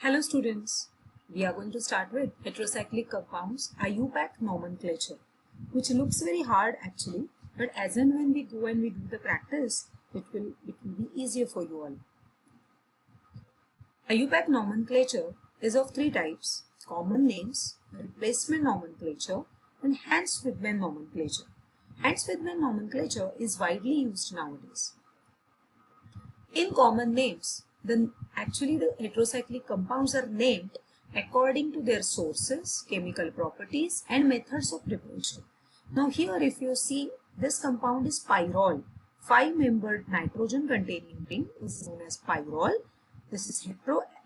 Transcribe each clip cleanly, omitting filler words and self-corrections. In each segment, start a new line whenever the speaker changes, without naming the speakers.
Hello students, we are going to start with heterocyclic compounds IUPAC nomenclature, which looks very hard actually, but as and when we go and we do the practice, it will be easier for you all. IUPAC nomenclature is of three types: common names, replacement nomenclature, and Hans-Widman nomenclature. Hans-Widman nomenclature is widely used nowadays. In common names, actually the heterocyclic compounds are named according to their sources, chemical properties and methods of preparation. Now here if you see, this compound is pyrrole. 5-membered nitrogen containing ring is known as pyrrole. This is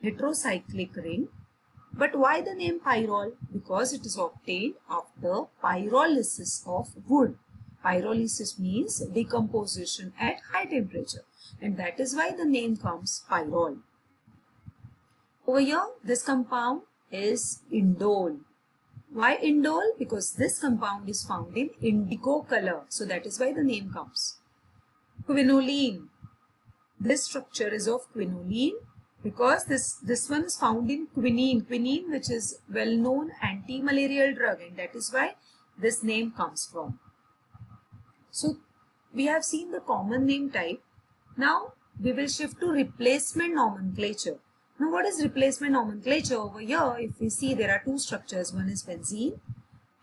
heterocyclic ring. But why the name pyrrole? Because it is obtained after pyrolysis of wood. Pyrolysis means decomposition at high temperature, and that is why the name comes pyrrole. Over here, this compound is indole. Why indole? Because this compound is found in indigo color, so that is why the name comes. Quinoline. This structure is of quinoline because this one is found in quinine. Quinine, which is well-known anti-malarial drug, and that is why this name comes from. So we have seen the common name type. Now we will shift to replacement nomenclature. Now what is replacement nomenclature? Over here, if we see, there are two structures. One is benzene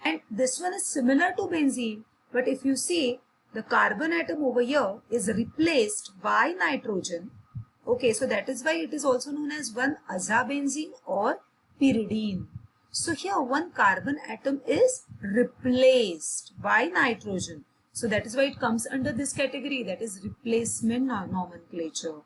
and this one is similar to benzene. But if you see, the carbon atom over here is replaced by nitrogen. Okay, so that is why it is also known as 1-azabenzene or pyridine. So here one carbon atom is replaced by nitrogen. So that is why it comes under this category, that is replacement nomenclature.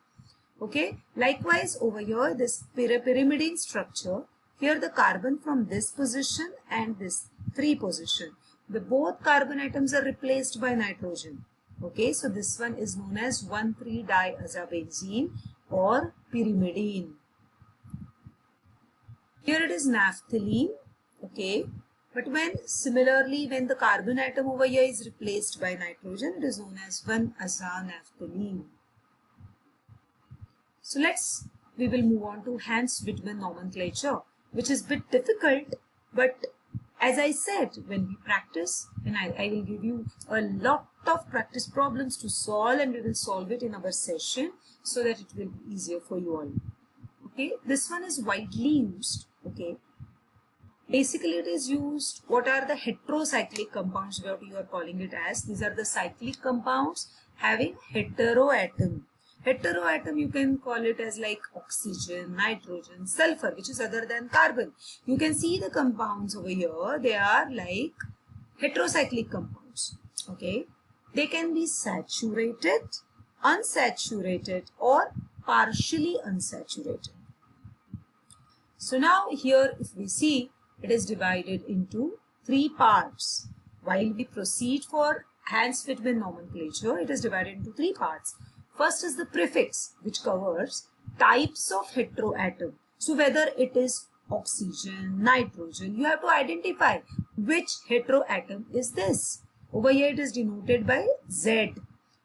Okay, likewise over here this pyrimidine structure, here the carbon from this position and this 3 position, the both carbon atoms are replaced by nitrogen. Okay, so this one is known as 1,3-diazabenzene or pyrimidine. Here it is naphthalene. Okay, but when the carbon atom over here is replaced by nitrogen, it is known as 1-azanaphthalene. So we will move on to Hans-Widman nomenclature, which is a bit difficult, but as I said, when we practice, and I will give you a lot of practice problems to solve, and we will solve it in our session so that it will be easier for you all. Okay, this one is widely used. Okay, basically it is used. What are the heterocyclic compounds? What you are calling it as? These are the cyclic compounds having heteroatom. Heteroatom, you can call it as like oxygen, nitrogen, sulfur, which is other than carbon. You can see the compounds over here. They are like heterocyclic compounds. Okay, they can be saturated, unsaturated, or partially unsaturated. So now here if we see, it is divided into 3 parts. While we proceed for Hans-Widman nomenclature, it is divided into 3 parts. First is the prefix, which covers types of heteroatom. So whether it is oxygen, nitrogen, you have to identify which heteroatom is this. Over here it is denoted by Z.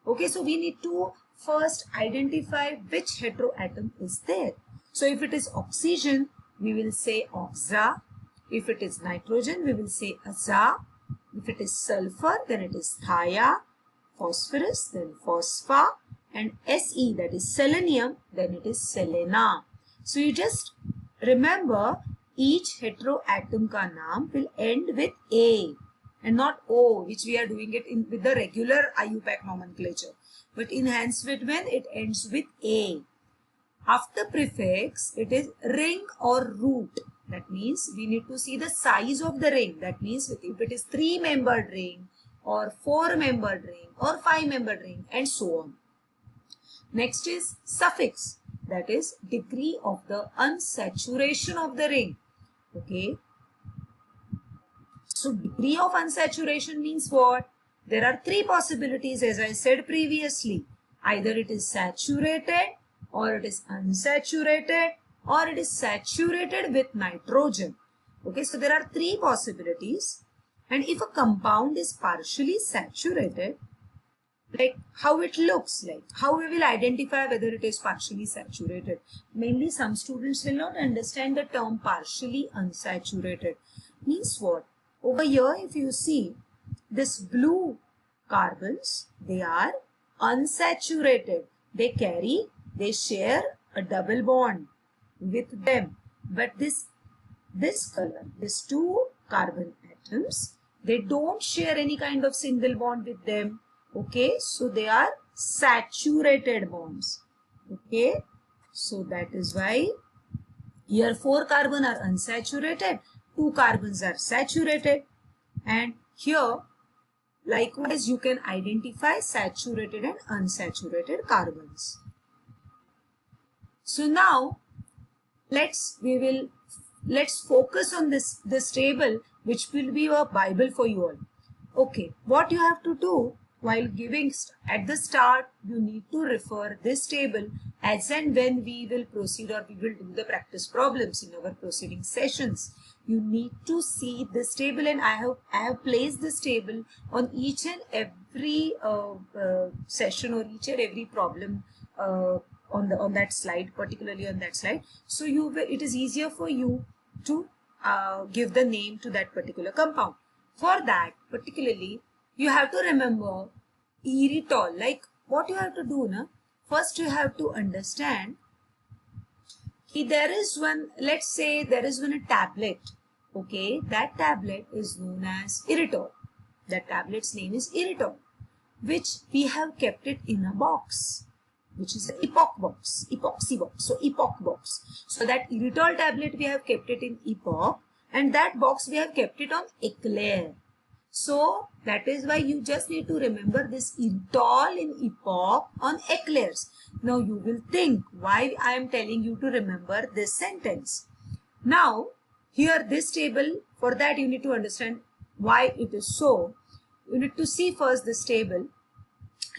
Okay, so we need to first identify which heteroatom is there. So if it is oxygen, we will say oxa. If it is nitrogen, we will say aza. If it is sulfur, then it is thia. Phosphorus, then phospha. And Se, that is selenium, then it is selena. So you just remember each heteroatom ka naam will end with A and not O, which we are doing it with the regular IUPAC nomenclature. But in Hans-Widman, it ends with A. After prefix, it is ring or root. That means we need to see the size of the ring. That means if it is 3-membered ring or 4-membered ring or 5-membered ring and so on. Next is suffix, that is degree of the unsaturation of the ring. Okay. So degree of unsaturation means what? There are 3 possibilities, as I said previously. Either it is saturated, or it is unsaturated, or it is saturated with nitrogen. Okay, so there are 3 possibilities. And if a compound is partially saturated, like how it looks like, how we will identify whether it is partially saturated. Mainly some students will not understand the term partially unsaturated. Means what? Over here if you see this blue carbons, they are unsaturated. They share a double bond with them. But this color, these two carbon atoms, they don't share any kind of single bond with them. Okay, so they are saturated bonds. Okay, so that is why here 4 carbon are unsaturated, 2 carbons are saturated, and here likewise you can identify saturated and unsaturated carbons. So now let's focus on this table, which will be a Bible for you all. Okay, what you have to do while giving at the start, you need to refer this table as and when we will proceed or we will do the practice problems in our proceeding sessions. You need to see this table, and I have placed this table on each and every session or each and every problem on that slide, particularly on that slide. So it is easier for you to give the name to that particular compound. For that particularly, you have to remember erythol. Like what you have to do now, first you have to understand there is one, let's say there is one tablet. Okay, that tablet is known as erythol. That tablet's name is erythol, which we have kept it in a box, which is an epoxy box. So epoch box. So that erythol tablet we have kept it in epoch, and that box we have kept it on eclair. So that is why you just need to remember this erythol in epoch on eclairs. Now you will think why I am telling you to remember this sentence. Now here this table, for that you need to understand why it is so. You need to see first this table.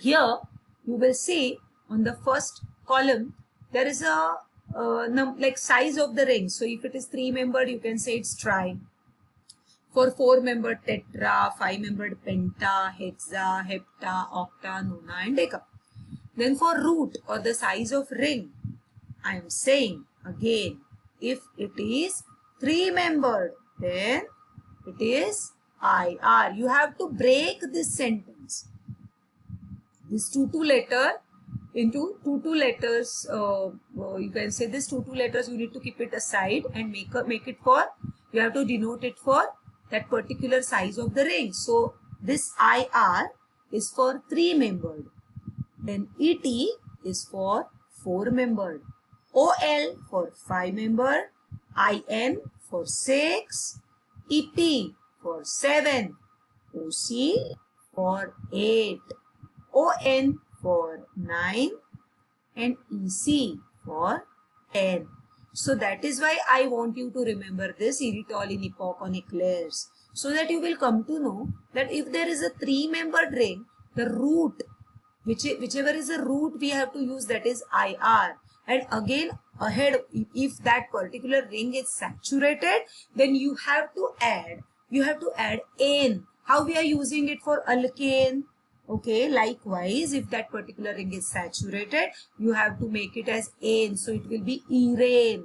Here you will see on the first column there is a like size of the ring. So if it is 3-membered, you can say it's tri. For 4-membered, tetra, 5-membered, penta, hexa, hepta, octa, nona, and deca. Then for root or the size of ring, I am saying again, if it is 3-membered, then it is IR. You have to break this sentence. This 2 letter into 2 letters. You can say this 2 letters. You need to keep it aside and make it for. You have to denote it for that particular size of the ring. So this IR is for 3-membered. Then ET is for 4-membered. OL for 5-membered. IN for 6. EP for 7. OC for 8. ON for 9. And EC for 10. So that is why I want you to remember this erythol in epoch on eclairs, so that you will come to know that if there is a 3-membered ring, the root, whichever is the root we have to use, that is IR. And again ahead, if that particular ring is saturated, then you have to add N. How we are using it for alkane? Okay, likewise, if that particular ring is saturated, you have to make it as N. So it will be erane.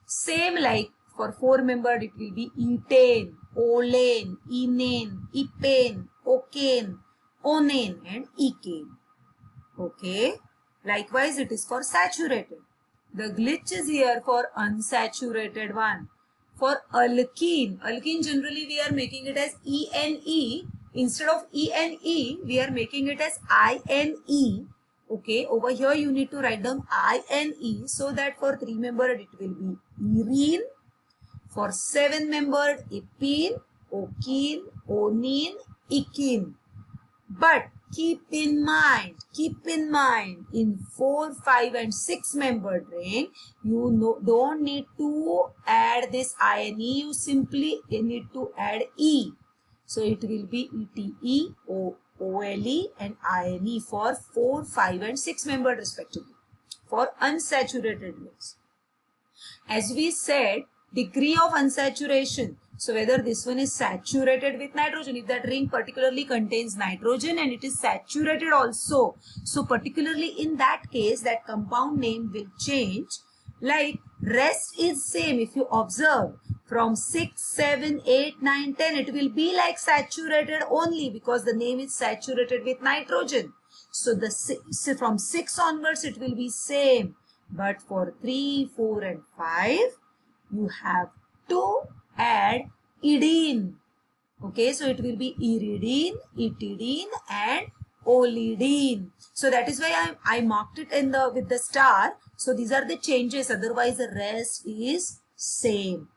Same like for 4-membered, it will be etane, olane, enane, epane, ocane, onane, and ecane. Okay. Likewise, it is for saturated. The glitch is here for unsaturated one. For alkene generally we are making it as ENE. Instead of ENE, we are making it as INE. Okay, over here you need to write down INE, so that for 3-membered it will be erene. For 7-membered, epene, okene, onene, ekene. But keep in mind, in 4, 5 and 6-membered ring, you don't need to add this INE, you simply need to add E. So it will be ETE, OLE and INE for 4, 5 and 6-membered respectively, for unsaturated rings. As we said degree of unsaturation. So whether this one is saturated with nitrogen, if that ring particularly contains nitrogen and it is saturated also, so particularly in that case that compound name will change. Like rest is same. If you observe from 6, 7, 8, 9, 10, it will be like saturated only because the name is saturated with nitrogen. So from 6 onwards it will be same. But for 3, 4 and 5, you have to add idine. Okay, so it will be iridine, etidine and olidine. So that is why I marked it in with the star. So these are the changes. Otherwise the rest is same.